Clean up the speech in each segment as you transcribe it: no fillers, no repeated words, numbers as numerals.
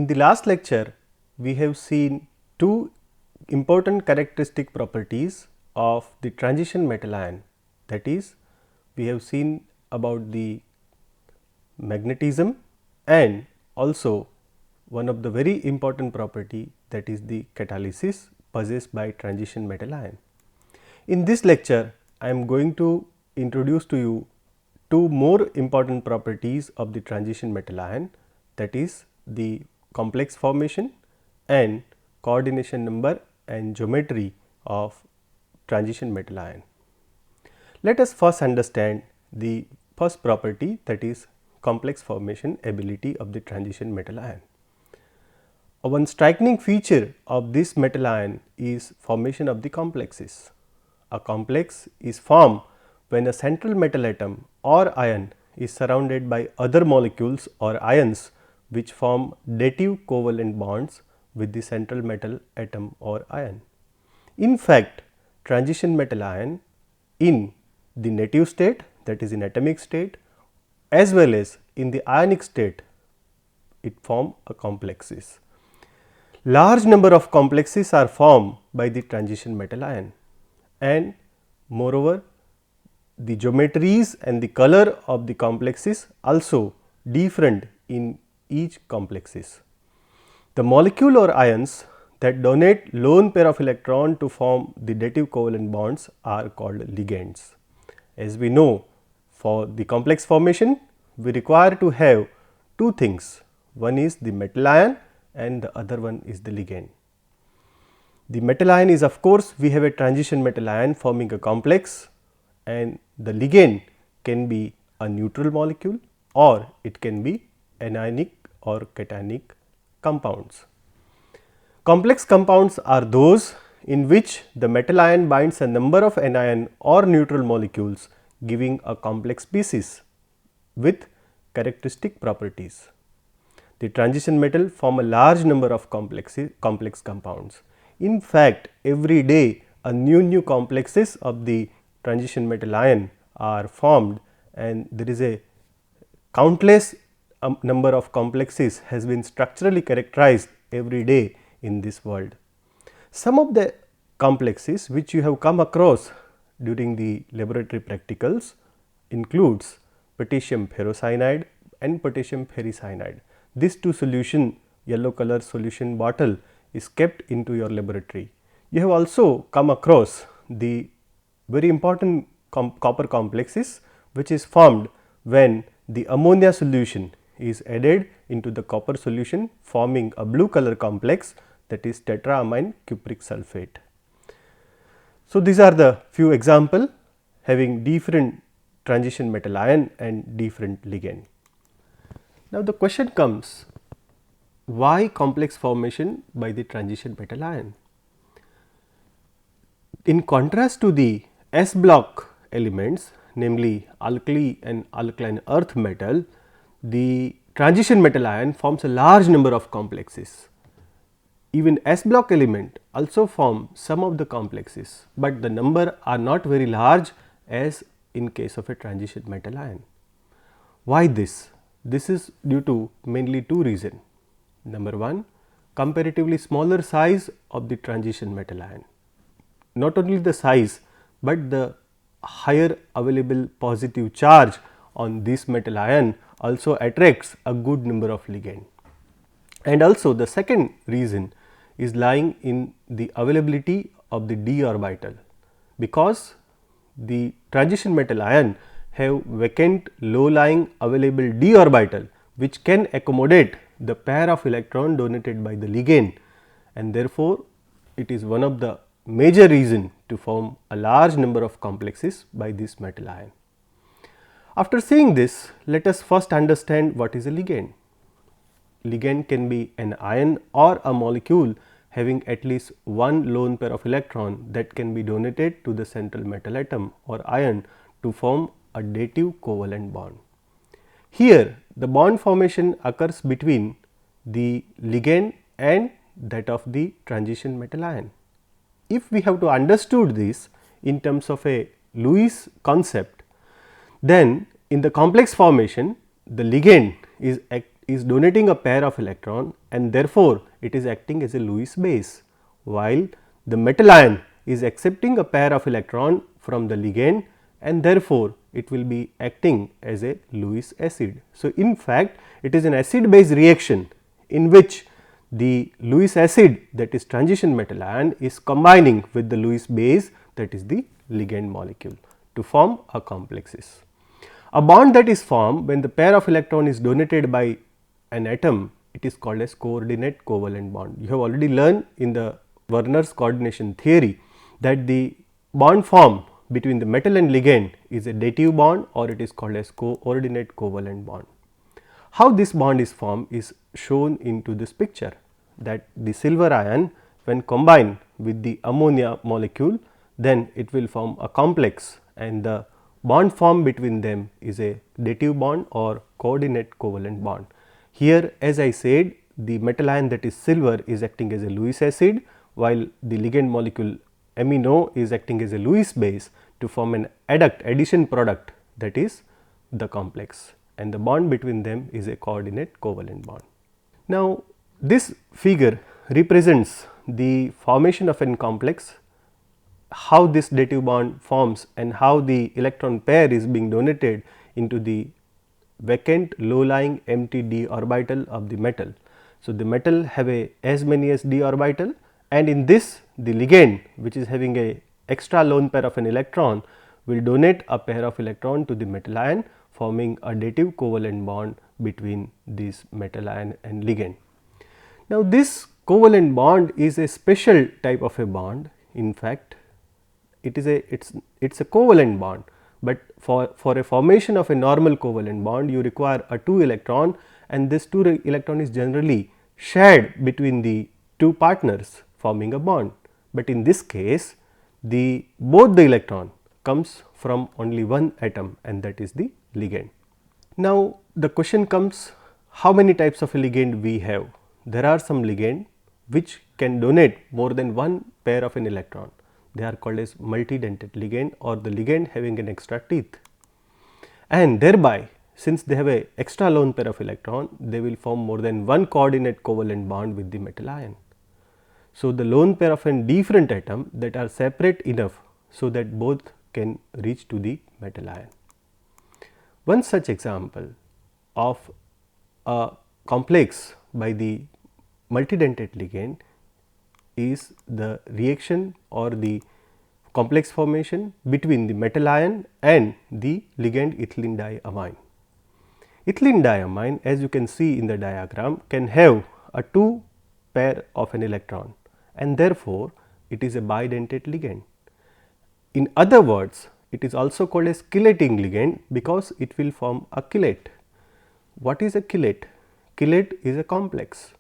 In the last lecture, we have seen two important characteristic properties of the transition metal ion. That is, we have seen about the magnetism and also one of the very important property, that is the catalysis possessed by transition metal ion. In this lecture, I am going to introduce to you two more important properties of the transition metal ion, that is the complex formation and coordination number and geometry of transition metal ion. Let us first understand the first property, that is complex formation ability of the transition metal ion. One striking feature of this metal ion is formation of the complexes. A complex is formed when a central metal atom or ion is surrounded by other molecules or ions which form dative covalent bonds with the central metal atom or ion. In fact, transition metal ion in the native state, that is in atomic state, as well as in the ionic state, it form a complexes. Large number of complexes are formed by the transition metal ion, and moreover the geometries and the color of the complexes also different in each complexes. The molecule or ions that donate lone pair of electron to form the dative covalent bonds are called ligands. As we know, for the complex formation we require to have two things, one is the metal ion and the other one is the ligand. The metal ion is, of course, we have a transition metal ion forming a complex, and the ligand can be a neutral molecule or it can be anionic or cationic compounds. Complex compounds are those in which the metal ion binds a number of anion or neutral molecules, giving a complex species with characteristic properties. The transition metal form a large number of complex compounds. In fact, every day a new complexes of the transition metal ion are formed, and there is a countless number of complexes has been structurally characterized every day in this world. Some of the complexes which you have come across during the laboratory practicals includes potassium ferrocyanide and potassium ferricyanide. These two solution, yellow color solution bottle is kept into your laboratory. You have also come across the very important copper complexes which is formed when the ammonia solution is added into the copper solution, forming a blue color complex, that is tetraamine cupric sulphate. So, these are the few example having different transition metal ion and different ligand. Now, the question comes, why complex formation by the transition metal ion? In contrast to the S block elements, namely alkali and alkaline earth metal, the transition metal ion forms a large number of complexes. Even S block element also form some of the complexes, but the number are not very large as in case of a transition metal ion. Why this? This is due to mainly two reasons. Number one, comparatively smaller size of the transition metal ion. Not only the size, but the higher available positive charge on this metal ion also attracts a good number of ligand. And also the second reason is lying in the availability of the d orbital, because the transition metal ion have vacant low lying available d orbital which can accommodate the pair of electron donated by the ligand, and therefore, it is one of the major reason to form a large number of complexes by this metal ion. After seeing this, let us first understand what is a ligand. Ligand can be an ion or a molecule having at least one lone pair of electron that can be donated to the central metal atom or ion to form a dative covalent bond. Here the bond formation occurs between the ligand and that of the transition metal ion. If we have to understood this in terms of a Lewis concept, then in the complex formation the ligand is is donating a pair of electron and therefore, it is acting as a Lewis base, while the metal ion is accepting a pair of electron from the ligand and therefore, it will be acting as a Lewis acid. So, in fact, it is an acid base reaction in which the Lewis acid, that is transition metal ion, is combining with the Lewis base, that is the ligand molecule, to form a complexes. A bond that is formed when the pair of electron is donated by an atom, it is called as coordinate covalent bond. You have already learned in the Werner's coordination theory that the bond formed between the metal and ligand is a dative bond, or it is called as coordinate covalent bond. How this bond is formed is shown into this picture, that the silver ion when combined with the ammonia molecule, then it will form a complex, and the bond formed between them is a dative bond or coordinate covalent bond. Here, as I said, the metal ion, that is silver, is acting as a Lewis acid, while the ligand molecule amino is acting as a Lewis base to form an addition product, that is the complex, and the bond between them is a coordinate covalent bond. Now, this figure represents the formation of an complex, how this dative bond forms and how the electron pair is being donated into the vacant low lying empty d orbital of the metal. So, the metal have as many as d orbital, and in this the ligand, which is having a extra lone pair of an electron, will donate a pair of electron to the metal ion, forming a dative covalent bond between this metal ion and ligand. Now, this covalent bond is a special type of a bond. In fact, it is it's a covalent bond, but for a formation of a normal covalent bond, you require a 2 electron, and this 2 electron is generally shared between the 2 partners, forming a bond. But in this case, both the electron comes from only one atom, and that is the ligand. Now, the question comes, how many types of a ligand we have? There are some ligand which can donate more than one pair of an electron. They are called as multidentate ligand, or the ligand having an extra teeth, and thereby, since they have a extra lone pair of electron, they will form more than one coordinate covalent bond with the metal ion. So, the lone pair of a different atom that are separate enough so that both can reach to the metal ion. One such example of a complex by the multidentate ligand is the reaction or the complex formation between the metal ion and the ligand ethylene diamine. Ethylene diamine, as you can see in the diagram, can have a 2 pair of an electron, and therefore, it is a bidentate ligand. In other words, it is also called as chelating ligand because it will form a chelate. What is a chelate? Chelate is a complex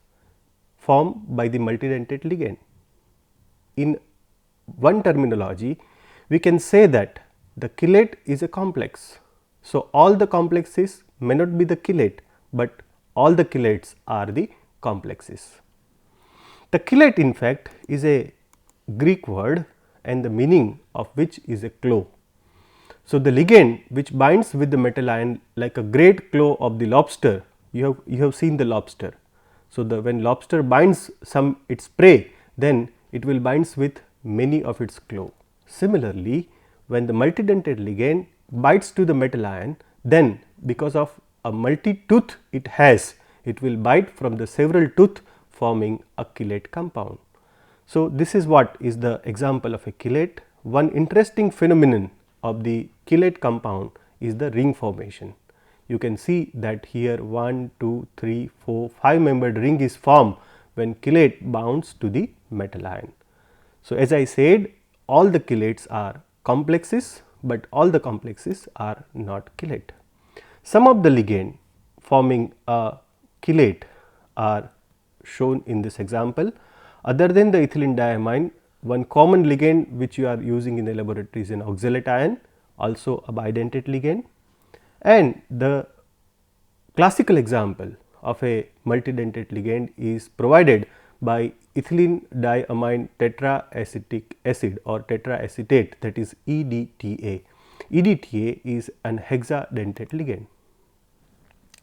formed by the multidentate ligand. In one terminology, we can say that the chelate is a complex. So, all the complexes may not be the chelate, but all the chelates are the complexes. The chelate, in fact, is a Greek word, and the meaning of which is a claw. So, the ligand which binds with the metal ion like a great claw of the lobster, you have seen the lobster. So, when lobster binds its prey, then it will binds with many of its claw. Similarly, when the multidentate ligand bites to the metal ion, then because of a multi-tooth it has, it will bite from the several tooth, forming a chelate compound. So, this is what is the example of a chelate. One interesting phenomenon of the chelate compound is the ring formation. You can see that here 1, 2, 3, 4, 5 membered ring is formed when chelate bounds to the metal ion. So, as I said, all the chelates are complexes, but all the complexes are not chelate. Some of the ligand forming a chelate are shown in this example. Other than the ethylene diamine, one common ligand which you are using in the laboratory is an oxalate ion, also a bidentate ligand, and the classical example of a multidentate ligand is provided by ethylene diamine tetraacetic acid or tetraacetate, that is EDTA. EDTA is an hexadentate ligand.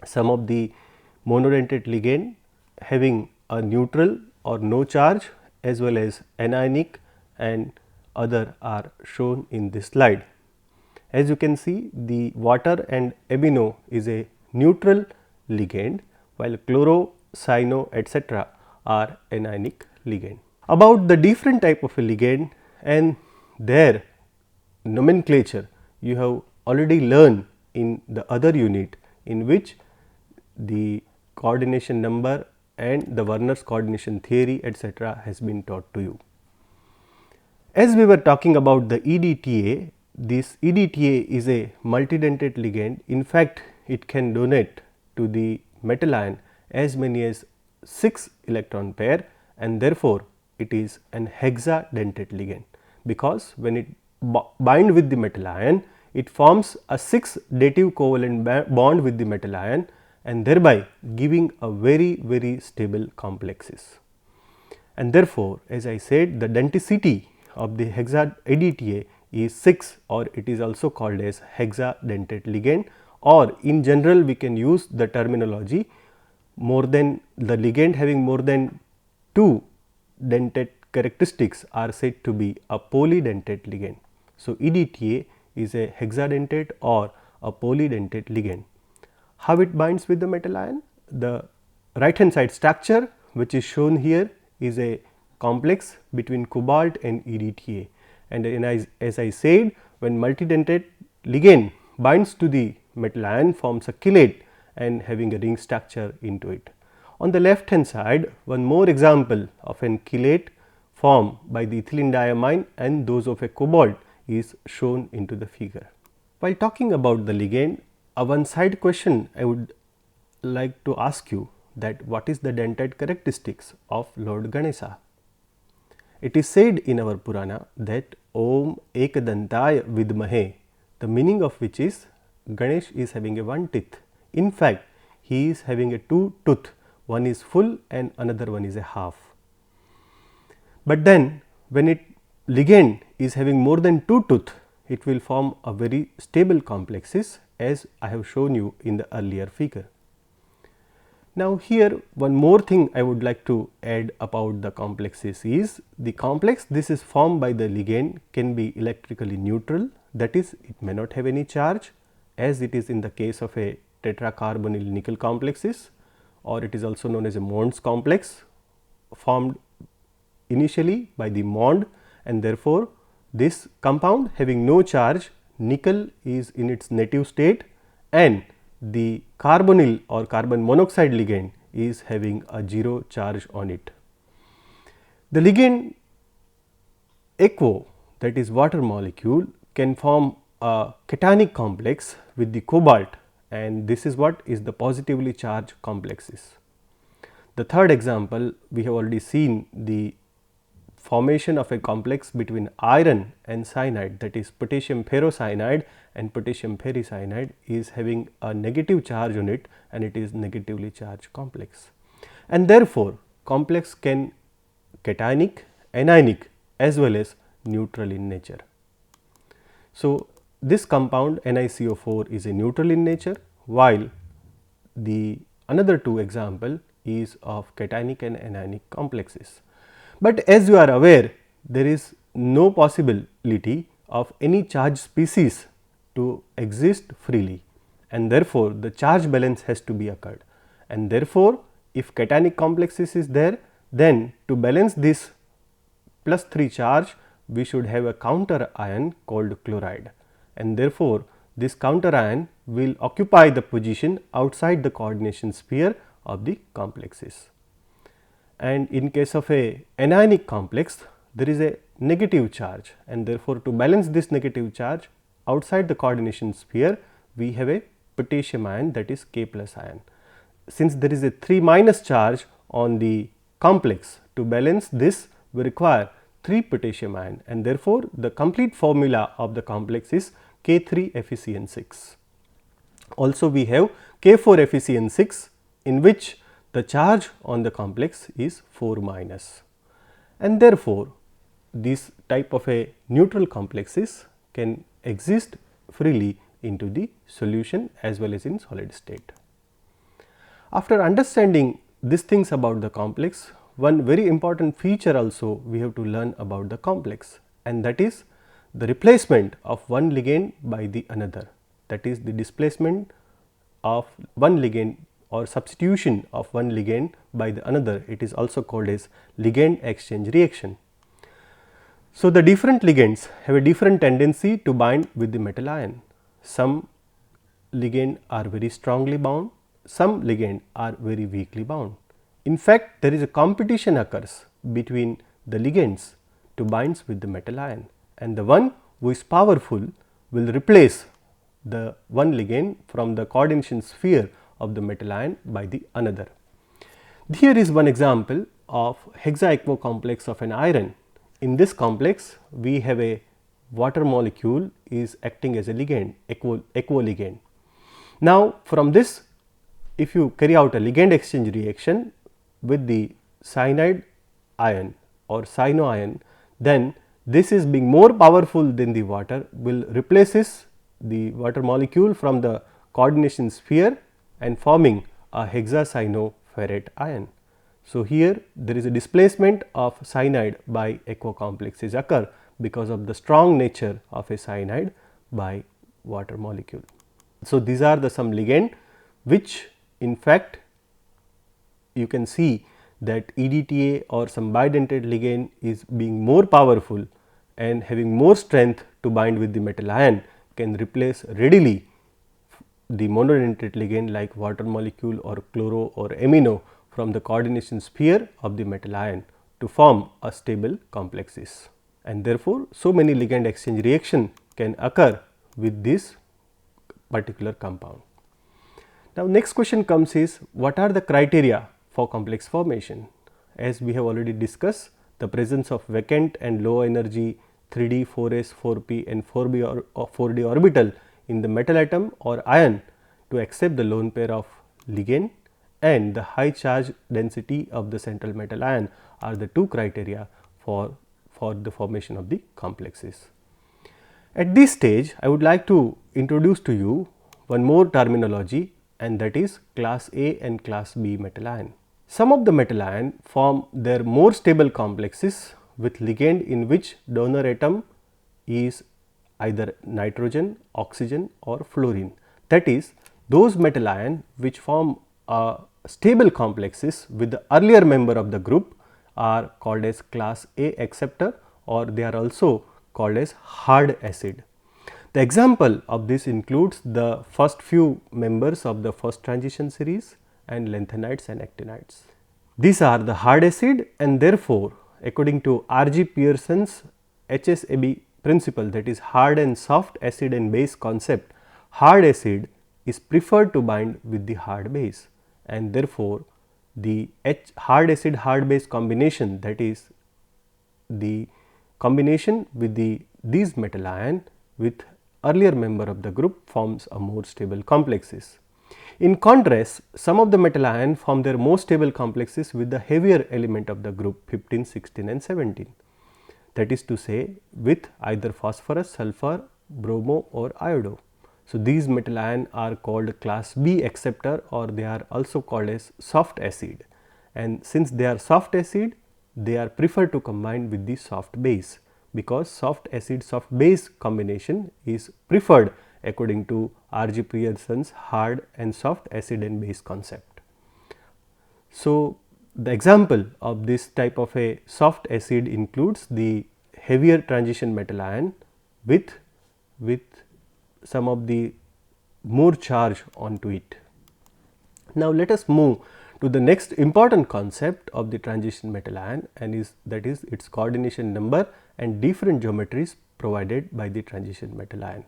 Some of the monodentate ligand having a neutral or no charge, as well as anionic and other are shown in this slide. As you can see, the water and amino is a neutral ligand, while chloro, cyano, etc. are anionic ligand. About the different type of a ligand and their nomenclature, you have already learned in the other unit, in which the coordination number and the Werner's coordination theory, etc. has been taught to you. As we were talking about the EDTA, this EDTA is a multidentate ligand. In fact, it can donate to the metal ion as many as 6 electron pair, and therefore, it is an hexadentate ligand, because when it bind with the metal ion, it forms a 6 dative covalent bond with the metal ion, and thereby giving a very stable complexes. And therefore, as I said, the denticity of the EDTA is 6, or it is also called as hexadentate ligand, or in general we can use the terminology more than the ligand having more than 2 dentate characteristics are said to be a polydentate ligand. So, EDTA is a hexadentate or a polydentate ligand. How it binds with the metal ion? The right hand side structure, which is shown here, is a complex between cobalt and EDTA, and as I said, when multidentate ligand binds to the metal ion, forms a chelate and having a ring structure into it. On the left hand side, one more example of an chelate formed by the ethylene diamine and those of a cobalt is shown into the figure. While talking about the ligand, a one side question I would like to ask you, that what is the dentate characteristics of Lord Ganesha? It is said in our Purana that Om Ekadantaya Vidmahe, the meaning of which is Ganesh is having a one teeth. In fact, he is having a two tooth, one is full and another one is a half. But then when it ligand is having more than two tooth, it will form a very stable complexes, as I have shown you in the earlier figure. Now, here one more thing I would like to add about the complexes is, the complex this is formed by the ligand can be electrically neutral, that is, it may not have any charge, as it is in the case of a tetracarbonyl nickel complexes, or it is also known as a Mond's complex, formed initially by the Mond, and therefore, this compound having no charge, nickel is in its native state, and the carbonyl or carbon monoxide ligand is having a 0 charge on it. The ligand aquo, that is water molecule, can form a cationic complex with the cobalt, and this is what is the positively charged complexes. The third example, we have already seen the formation of a complex between iron and cyanide, that is potassium ferrocyanide and potassium ferricyanide is having a negative charge on it, and it is negatively charged complex. And therefore, complex can cationic, anionic as well as neutral in nature. So, this compound NiCO4 is a neutral in nature, while the another two example is of cationic and anionic complexes. But as you are aware, there is no possibility of any charged species to exist freely, and therefore, the charge balance has to be occurred, and therefore, if cationic complexes is there, then to balance this plus 3 charge, we should have a counter ion called chloride, and therefore, this counter ion will occupy the position outside the coordination sphere of the complexes. And in case of a anionic complex, there is a negative charge, and therefore, to balance this negative charge outside the coordination sphere, we have a potassium ion, that is K plus ion. Since there is a 3 minus charge on the complex, to balance this we require 3 potassium ion, and therefore, the complete formula of the complex is K3 FeCN6. Also, we have K4 FeCN6, in which the charge on the complex is 4 minus, and therefore, this type of a neutral complexes can exist freely into the solution as well as in solid state. After understanding these things about the complex, one very important feature also we have to learn about the complex, and that is the replacement of one ligand by the another, that is the displacement of one ligand or substitution of one ligand by the another. It is also called as ligand exchange reaction. So, the different ligands have a different tendency to bind with the metal ion. Some ligand are very strongly bound, some ligand are very weakly bound. In fact, there is a competition occurs between the ligands to binds with the metal ion, and the one who is powerful will replace the one ligand from the coordination sphere of the metal ion by the another. Here is one example of hexa-aquo complex of an iron. In this complex, we have a water molecule is acting as a ligand, aquo ligand. Now, from this, if you carry out a ligand exchange reaction with the cyanide ion or cyanoion, then this is being more powerful than the water, will replaces the water molecule from the coordination sphere and forming a hexacyanoferrate ion. So, here there is a displacement of cyanide by aquo complexes occur because of the strong nature of a cyanide by water molecule. So, these are the some ligand which in fact you can see that EDTA or some bidentate ligand is being more powerful and having more strength to bind with the metal ion, can replace readily the monodentate ligand like water molecule or chloro or amino from the coordination sphere of the metal ion to form a stable complexes, and therefore, so many ligand exchange reaction can occur with this particular compound. Now, next question comes is, what are the criteria for complex formation? As we have already discussed, the presence of vacant and low energy 3d, 4s, 4p and 4b or 4d orbital in the metal atom or ion to accept the lone pair of ligand, and the high charge density of the central metal ion are the two criteria for the formation of the complexes. At this stage, I would like to introduce to you one more terminology, and that is class A and class B metal ion. Some of the metal ion form their more stable complexes with ligand in which donor atom is either nitrogen, oxygen or fluorine. That is, those metal ion which form stable complexes with the earlier member of the group are called as class A acceptor, or they are also called as hard acid. The example of this includes the first few members of the first transition series and lanthanides and actinides. These are the hard acid, and therefore, according to R.G. Pearson's HSAB principle, that is hard and soft acid and base concept, hard acid is preferred to bind with the hard base, and therefore, the hard acid hard base combination, that is the combination with these metal ion with earlier member of the group forms a more stable complexes. In contrast, some of the metal ion form their most stable complexes with the heavier element of the group 15, 16 and 17. That is to say, with either phosphorus, sulfur, bromo or iodo. So, these metal ion are called class B acceptor, or they are also called as soft acid, and since they are soft acid, they are preferred to combine with the soft base, because soft acid soft base combination is preferred according to R.G. Pearson's hard and soft acid and base concept. So, the example of this type of a soft acid includes the heavier transition metal ion with some of the more charge onto it. Now, let us move to the next important concept of the transition metal ion, and that is its coordination number and different geometries provided by the transition metal ion.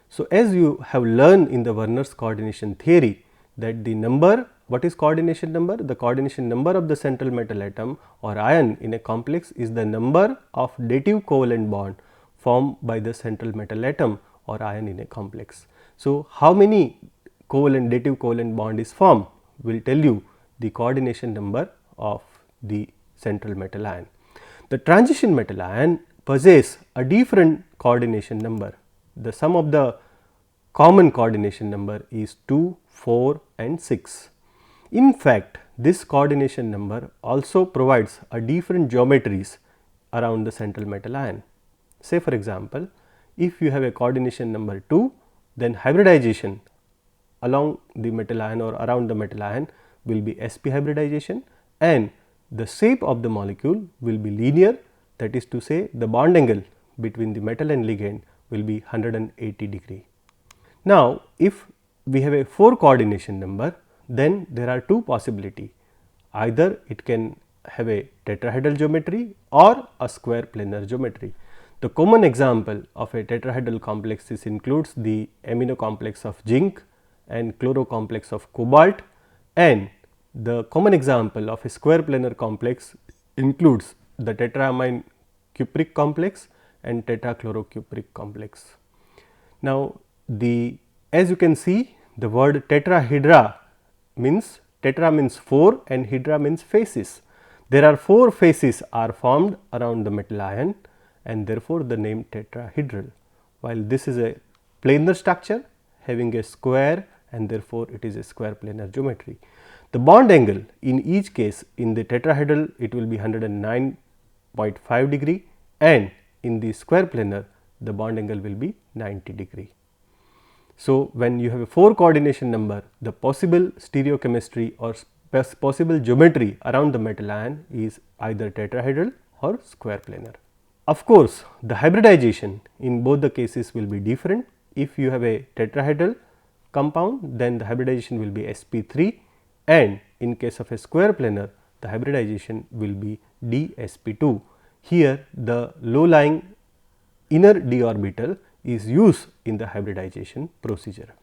So, as you have learned in the Werner's coordination theory, that the number, what is coordination number? The coordination number of the central metal atom or ion in a complex is the number of dative covalent bond formed by the central metal atom or ion in a complex. So, how many dative covalent bond is formed will tell you the coordination number of the central metal ion. The transition metal ion possess a different coordination number. The sum of the common coordination number is 2, 4 and 6. In fact, this coordination number also provides a different geometries around the central metal ion. Say for example, if you have a coordination number 2, then hybridization along the metal ion or around the metal ion will be sp hybridization, and the shape of the molecule will be linear, that is to say the bond angle between the metal and ligand will be 180 degree. Now, if we have a 4 coordination number, then there are two possibility, either it can have a tetrahedral geometry or a square planar geometry. The common example of a tetrahedral complexes includes the amino complex of zinc and chloro complex of cobalt, and the common example of a square planar complex includes the tetraamine cupric complex and tetrachlorocupric complex. Now, as you can see, the word tetrahedra means, tetra means 4 and hydra means faces. There are 4 faces are formed around the metal ion, and therefore, the name tetrahedral, while this is a planar structure having a square, and therefore, it is a square planar geometry. The bond angle in each case, in the tetrahedral it will be 109.5 degree, and in the square planar the bond angle will be 90 degree. So, when you have a 4 coordination number, the possible stereochemistry or possible geometry around the metal ion is either tetrahedral or square planar. Of course, the hybridization in both the cases will be different. If you have a tetrahedral compound, then the hybridization will be sp3, and in case of a square planar, the hybridization will be dsp2. Here the low lying inner d orbital is used in the hybridization procedure.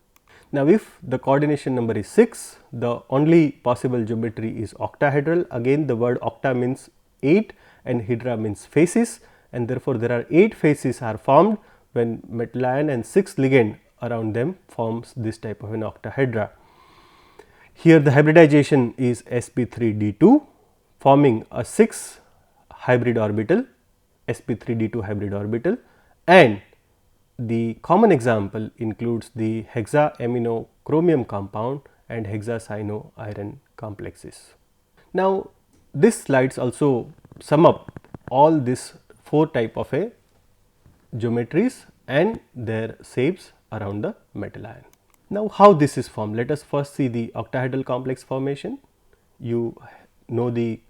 Now, if the coordination number is 6, the only possible geometry is octahedral. Again, the word octa means 8 and hydra means faces, and therefore, there are 8 faces are formed when metal ion and 6 ligand around them forms this type of an octahedra. Here the hybridization is sp3d2 forming a 6 hybrid orbital, sp3d2 hybrid orbital, and the common example includes the hexaamino chromium compound and hexacyano iron complexes. Now, this slides also sum up all these 4 type of a geometries and their shapes around the metal ion. Now, how this is formed? Let us first see the octahedral complex formation. You know the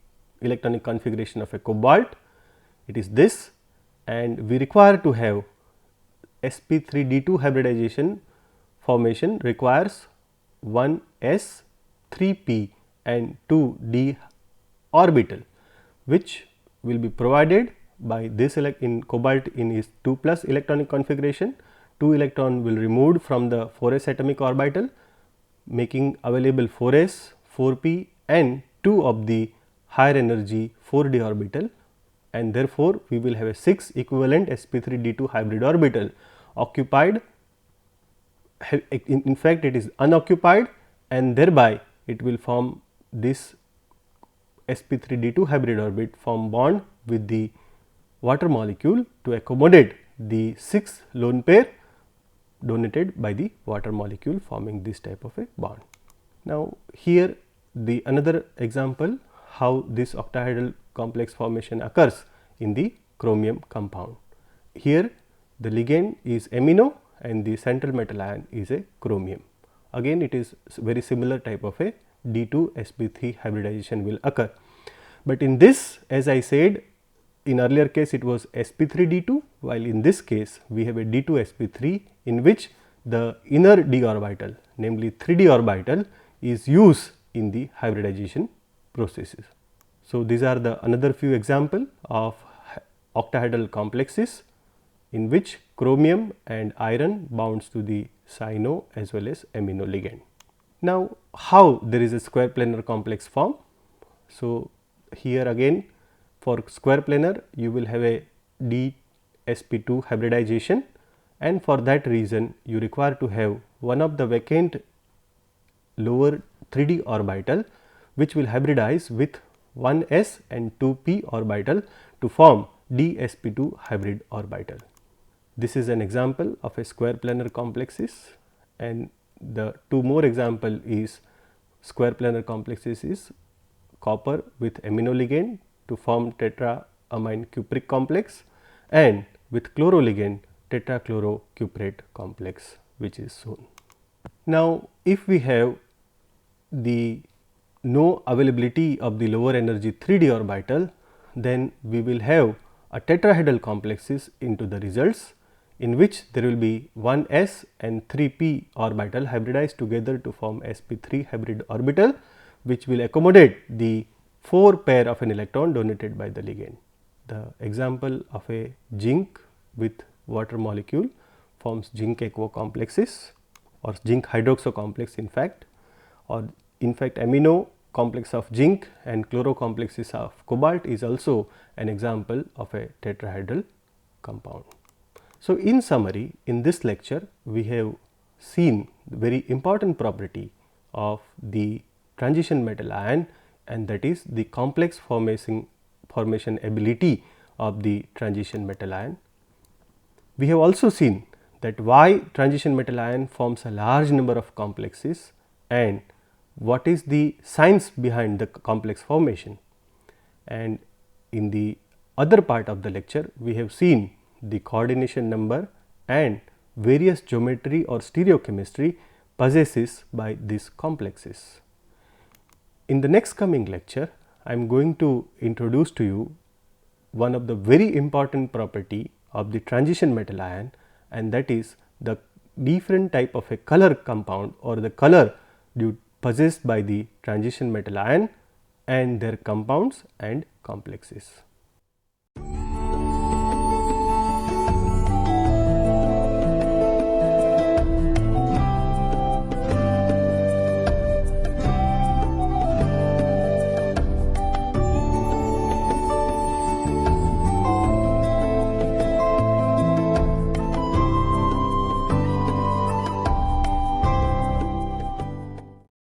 electronic configuration of a cobalt, it is this, and we require to have sp3d2 hybridization formation requires 1 s, 3 p and 2 d orbital, which will be provided by this in cobalt in its 2 plus electronic configuration. 2 electron will removed from the 4s atomic orbital, making available 4s, 4p and 2 of the higher energy 4d orbital, and therefore, we will have a 6 equivalent sp3d2 hybrid orbital occupied. In fact, it is unoccupied, and thereby it will form this sp3d2 hybrid orbit form bond with the water molecule to accommodate the 6 lone pair donated by the water molecule, forming this type of a bond. Now, here the another example how this octahedral complex formation occurs in the chromium compound. Here the ligand is amino and the central metal ion is a chromium. Again, it is very similar type of a D2 sp3 hybridization will occur, but in this, as I said, in earlier case it was sp3d2, while in this case we have a d2 sp3 in which the inner d orbital, namely 3d orbital is used in the hybridization processes. So, these are the another few example of octahedral complexes in which chromium and iron bounds to the cyano as well as amino ligand. Now, how there is a square planar complex form? So, here again for square planar you will have a d sp2 hybridization, and for that reason you require to have one of the vacant lower 3d orbital which will hybridize with 1s and 2p orbital to form d sp2 hybrid orbital. This is an example of a square planar complexes, and the two more example is square planar complexes is copper with amino ligand to form tetraamine cupric complex, and with chloro ligand tetrachlorocuprate complex, which is shown. Now, if we have the no availability of the lower energy 3d orbital, then we will have a tetrahedral complexes into the results, in which there will be 1 s and 3 p orbital hybridized together to form sp3 hybrid orbital, which will accommodate the 4 pair of an electron donated by the ligand. The example of a zinc with water molecule forms zinc aquo complexes or zinc hydroxo complex in fact, or in fact amino complex of zinc and chloro complexes of cobalt is also an example of a tetrahedral compound. So, in summary, in this lecture we have seen the very important property of the transition metal ion, and that is the complex formation ability of the transition metal ion. We have also seen that why transition metal ion forms a large number of complexes and what is the science behind the complex formation. And in the other part of the lecture, we have seen the coordination number and various geometry or stereochemistry possesses by these complexes. In the next coming lecture, I am going to introduce to you one of the very important property of the transition metal ion, and that is the different type of a color compound or the color possessed by the transition metal ion and their compounds and complexes.